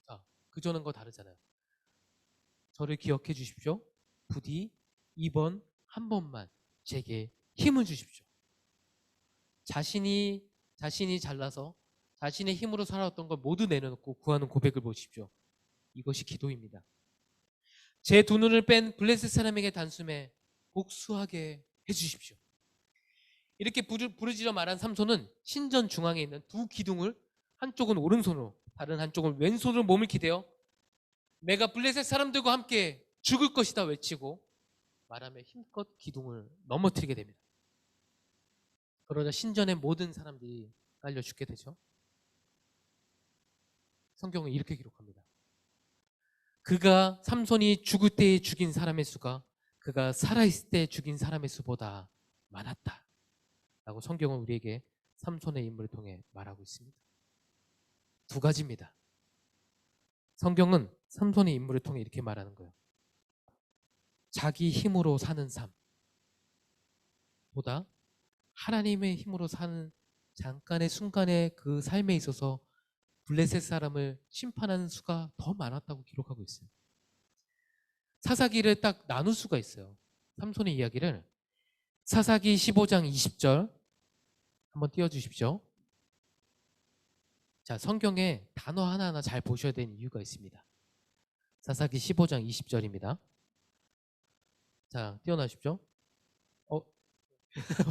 자, 그전과 다르잖아요. 저를 기억해 주십시오. 부디 이번 한 번만 제게 힘을 주십시오. 자신이 잘나서 자신의 힘으로 살아왔던 걸 모두 내려놓고 구하는 고백을 보십시오. 이것이 기도입니다. 제 두 눈을 뺀 블레셋 사람에게 단숨에 복수하게 해주십시오. 이렇게 부르짖어 말한 삼손은 신전 중앙에 있는 두 기둥을 한쪽은 오른손으로 다른 한쪽은 왼손으로 몸을 기대어 내가 블레셋 사람들과 함께 죽을 것이다 외치고 말하며 힘껏 기둥을 넘어뜨리게 됩니다. 그러자 신전의 모든 사람들이 깔려 죽게 되죠. 성경은 이렇게 기록합니다. 그가 삼손이 죽을 때에 죽인 사람의 수가 그가 살아있을 때 죽인 사람의 수보다 많았다 라고 성경은 우리에게 삼손의 인물을 통해 말하고 있습니다. 두 가지입니다. 성경은 삼손의 인물을 통해 이렇게 말하는 거예요. 자기 힘으로 사는 삶보다 하나님의 힘으로 사는 잠깐의 순간의 그 삶에 있어서 블레셋 사람을 심판하는 수가 더 많았다고 기록하고 있어요. 사사기를 딱 나눌 수가 있어요. 삼손의 이야기를 사사기 15장 20절 한번 띄워주십시오. 자, 성경에 단어 하나하나 잘 보셔야 되는 이유가 있습니다. 사사기 15장 20절입니다. 자, 띄워놔주십시오.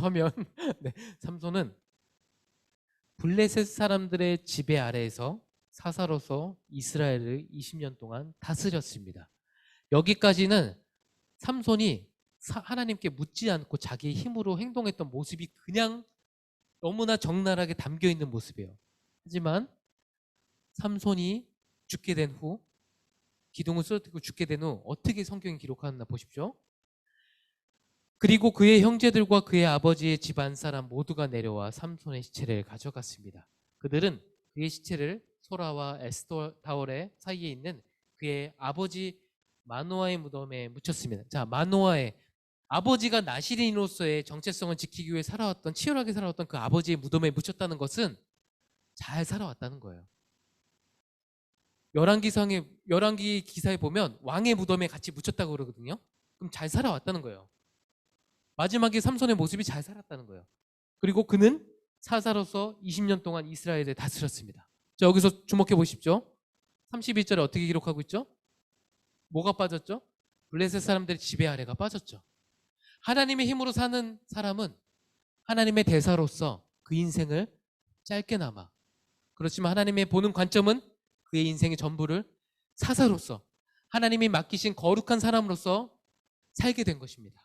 화면. 네, 삼손은 블레셋 사람들의 지배 아래에서 사사로서 이스라엘을 20년 동안 다스렸습니다. 여기까지는 삼손이 하나님께 묻지 않고 자기의 힘으로 행동했던 모습이 그냥 너무나 적나라하게 담겨있는 모습이에요. 하지만 삼손이 죽게 된 후, 기둥을 쓰러뜨리고 죽게 된 후 어떻게 성경이 기록하나 보십시오. 그리고 그의 형제들과 그의 아버지의 집안 사람 모두가 내려와 삼손의 시체를 가져갔습니다. 그들은 그의 시체를 소라와 에스타올의 사이에 있는 그의 아버지 마노아의 무덤에 묻혔습니다. 자, 마노아의 아버지가 나시린으로서의 정체성을 지키기 위해 치열하게 살아왔던 그 아버지의 무덤에 묻혔다는 것은 잘 살아왔다는 거예요. 열왕기 기사에 보면 왕의 무덤에 같이 묻혔다고 그러거든요. 그럼 잘 살아왔다는 거예요. 마지막에 삼손의 모습이 잘 살았다는 거예요. 그리고 그는 사사로서 20년 동안 이스라엘을 다스렸습니다. 자, 여기서 주목해 보십시오. 31절에 어떻게 기록하고 있죠? 뭐가 빠졌죠? 블레셋 사람들의 지배 아래가 빠졌죠. 하나님의 힘으로 사는 사람은 하나님의 대사로서 그 인생을 짧게나마, 그렇지만 하나님의 보는 관점은 그의 인생의 전부를 사사로서 하나님이 맡기신 거룩한 사람으로서 살게 된 것입니다.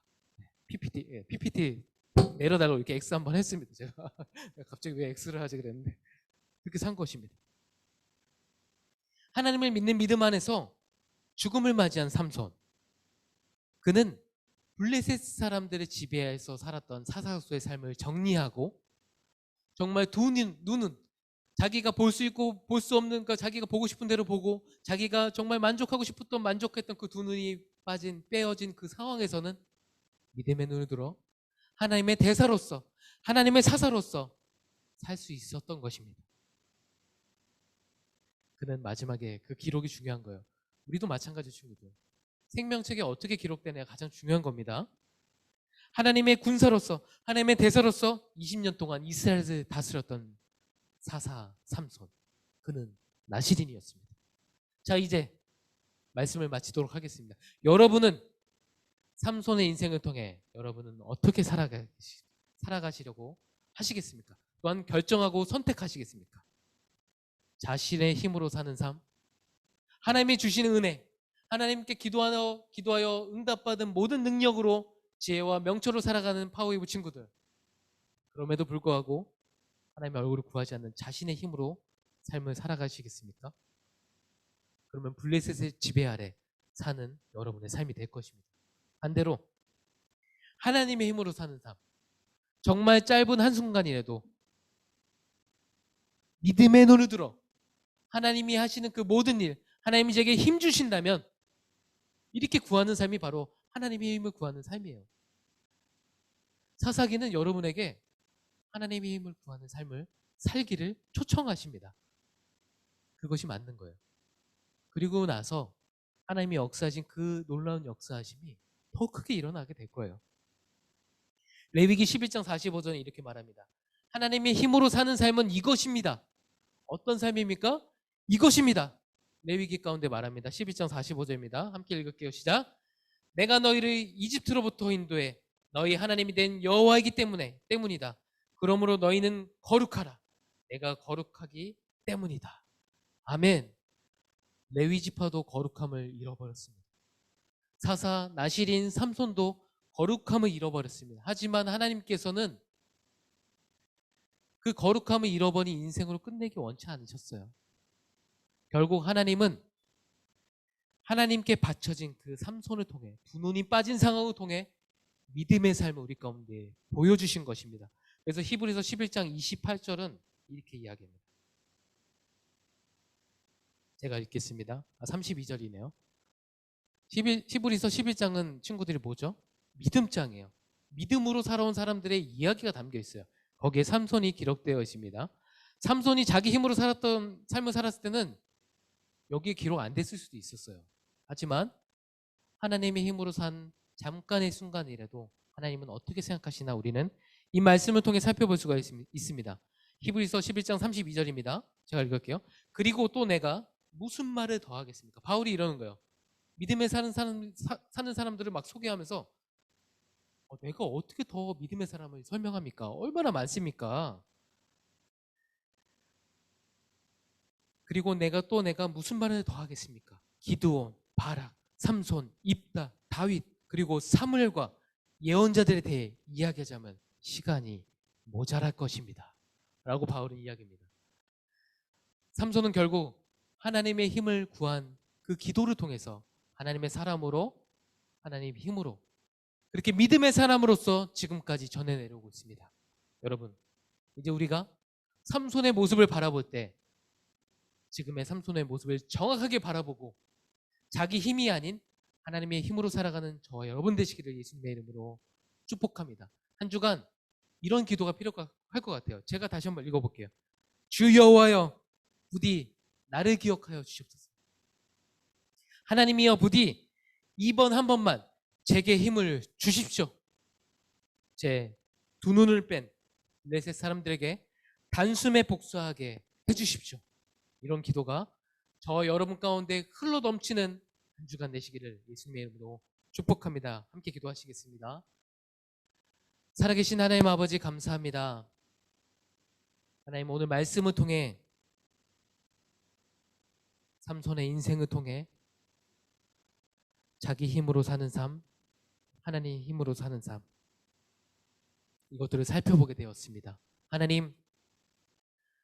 PPT 내려달라고 이렇게 X 한번 했습니다. 제가 갑자기 왜 X를 하지 그랬는데 그렇게 산 것입니다. 하나님을 믿는 믿음 안에서 죽음을 맞이한 삼손, 그는 블레셋 사람들의 지배하에서 살았던 사사로서의 삶을 정리하고 정말 두 눈은 자기가 볼 수 있고 볼 수 없는 거 자기가 보고 싶은 대로 보고 자기가 정말 만족하고 싶었던 만족했던 그 두 눈이 빼어진 그 상황에서는 믿음의 눈을 들어 하나님의 대사로서 하나님의 사사로서 살 수 있었던 것입니다. 그는 마지막에 그 기록이 중요한 거예요. 우리도 마찬가지 친구들. 생명책에 어떻게 기록되느냐가 가장 중요한 겁니다. 하나님의 군사로서 하나님의 대사로서 20년 동안 이스라엘을 다스렸던 사사 삼손, 그는 나시린이었습니다. 자, 이제 말씀을 마치도록 하겠습니다. 여러분은 삼손의 인생을 통해 여러분은 어떻게 살아가시려고 하시겠습니까? 또한 결정하고 선택하시겠습니까? 자신의 힘으로 사는 삶, 하나님이 주시는 은혜, 하나님께 기도하여 응답받은 모든 능력으로 지혜와 명철로 살아가는 파워웨이브 친구들, 그럼에도 불구하고 하나님의 얼굴을 구하지 않는 자신의 힘으로 삶을 살아가시겠습니까? 그러면 블레셋의 지배 아래 사는 여러분의 삶이 될 것입니다. 반대로 하나님의 힘으로 사는 삶, 정말 짧은 한순간이라도 믿음의 눈을 들어 하나님이 하시는 그 모든 일, 하나님이 제게 힘 주신다면 이렇게 구하는 삶이 바로 하나님의 힘을 구하는 삶이에요. 사사기는 여러분에게 하나님의 힘을 구하는 삶을 살기를 초청하십니다. 그것이 맞는 거예요. 그리고 나서 하나님이 역사하신 그 놀라운 역사하심이 더 크게 일어나게 될 거예요. 레위기 11장 45절에 이렇게 말합니다. 하나님의 힘으로 사는 삶은 이것입니다. 어떤 삶입니까? 이것입니다. 레위기 가운데 말합니다. 11장 45절입니다. 함께 읽을게요. 시작. 내가 너희를 이집트로부터 인도해 너희 하나님이 된 여호와이기 때문이다. 그러므로 너희는 거룩하라. 내가 거룩하기 때문이다. 아멘. 레위 지파도 거룩함을 잃어버렸습니다. 사사 나실인 삼손도 거룩함을 잃어버렸습니다. 하지만 하나님께서는 그 거룩함을 잃어버린 인생으로 끝내기 원치 않으셨어요. 결국 하나님은 하나님께 바쳐진 그 삼손을 통해, 두 눈이 빠진 상황을 통해 믿음의 삶을 우리 가운데 보여주신 것입니다. 그래서 히브리서 11장 28절은 이렇게 이야기합니다. 제가 읽겠습니다. 32절이네요. 히브리서 11장은 친구들이 뭐죠? 믿음장이에요. 믿음으로 살아온 사람들의 이야기가 담겨 있어요. 거기에 삼손이 기록되어 있습니다. 삼손이 자기 힘으로 살았던 삶을 살았을 때는 여기에 기록 안 됐을 수도 있었어요. 하지만 하나님의 힘으로 산 잠깐의 순간이라도 하나님은 어떻게 생각하시나 우리는 이 말씀을 통해 살펴볼 수가 있습니다. 히브리서 11장 32절입니다. 제가 읽을게요. 그리고 또 내가 무슨 말을 더 하겠습니까? 바울이 이러는 거예요. 믿음에 사는 사람들을 막 소개하면서 내가 어떻게 더 믿음의 사람을 설명합니까? 얼마나 많습니까? 그리고 내가 무슨 말을 더 하겠습니까? 기드온, 바락, 삼손, 입다, 다윗, 그리고 사무엘과 예언자들에 대해 이야기하자면 시간이 모자랄 것입니다. 라고 바울은 이야기합니다. 삼손은 결국 하나님의 힘을 구한 그 기도를 통해서 하나님의 사람으로, 하나님의 힘으로 그렇게 믿음의 사람으로서 지금까지 전해 내려오고 있습니다. 여러분, 이제 우리가 삼손의 모습을 바라볼 때 지금의 삼손의 모습을 정확하게 바라보고 자기 힘이 아닌 하나님의 힘으로 살아가는 저와 여러분 되시기를 예수님의 이름으로 축복합니다. 한 주간 이런 기도가 필요할 것 같아요. 제가 다시 한번 읽어볼게요. 주 여호와여 부디 나를 기억하여 주시옵소서. 하나님이여 부디 이번 한 번만 제게 힘을 주십시오. 제 두 눈을 뺀 블레셋 사람들에게 단숨에 복수하게 해주십시오. 이런 기도가 저 여러분 가운데 흘러 넘치는 한 주간 되시기를 예수님의 이름으로 축복합니다. 함께 기도하시겠습니다. 살아계신 하나님 아버지 감사합니다. 하나님 오늘 말씀을 통해 삼손의 인생을 통해 자기 힘으로 사는 삶, 하나님 힘으로 사는 삶, 이것들을 살펴보게 되었습니다. 하나님,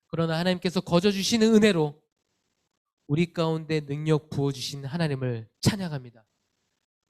그러나 하나님께서 거저주시는 은혜로 우리 가운데 능력 부어주신 하나님을 찬양합니다.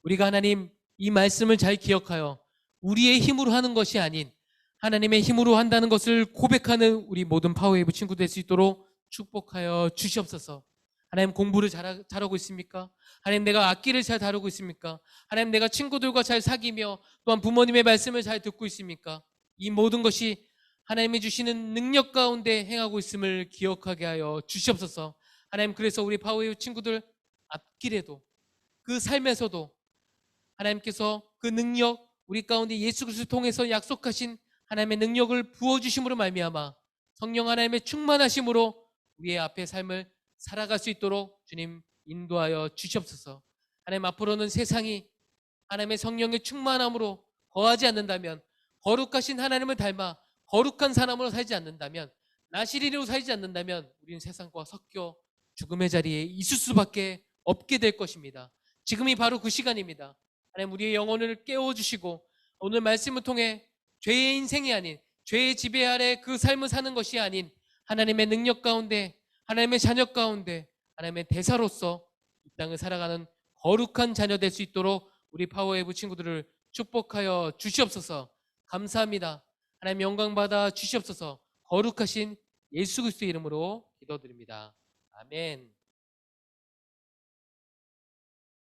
우리가 하나님 이 말씀을 잘 기억하여 우리의 힘으로 하는 것이 아닌 하나님의 힘으로 한다는 것을 고백하는 우리 모든 파워웨이브 친구 될 수 있도록 축복하여 주시옵소서. 하나님 공부를 잘하고 있습니까? 하나님 내가 악기를 잘 다루고 있습니까? 하나님 내가 친구들과 잘 사귀며 또한 부모님의 말씀을 잘 듣고 있습니까? 이 모든 것이 하나님이 주시는 능력 가운데 행하고 있음을 기억하게 하여 주시옵소서. 하나님 그래서 우리 파워웨이브 친구들 앞길에도 그 삶에서도 하나님께서 그 능력 우리 가운데 예수 그리스도를 통해서 약속하신 하나님의 능력을 부어주심으로 말미암아 성령 하나님의 충만하심으로 우리의 앞의 삶을 살아갈 수 있도록 주님 인도하여 주시옵소서. 하나님 앞으로는 세상이 하나님의 성령의 충만함으로 거하지 않는다면 거룩하신 하나님을 닮아 거룩한 사람으로 살지 않는다면 나시린으로 살지 않는다면 우리는 세상과 섞여 죽음의 자리에 있을 수밖에 없게 될 것입니다. 지금이 바로 그 시간입니다. 하나님 우리의 영혼을 깨워주시고 오늘 말씀을 통해 죄의 인생이 아닌 죄의 지배 아래 그 삶을 사는 것이 아닌 하나님의 능력 가운데 하나님의 자녀 가운데 하나님의 대사로서 이 땅을 살아가는 거룩한 자녀 될 수 있도록 우리 파워웨이브 친구들을 축복하여 주시옵소서. 감사합니다. 하나님 영광 받아 주시옵소서. 거룩하신 예수 그리스도의 이름으로 기도드립니다. 아멘.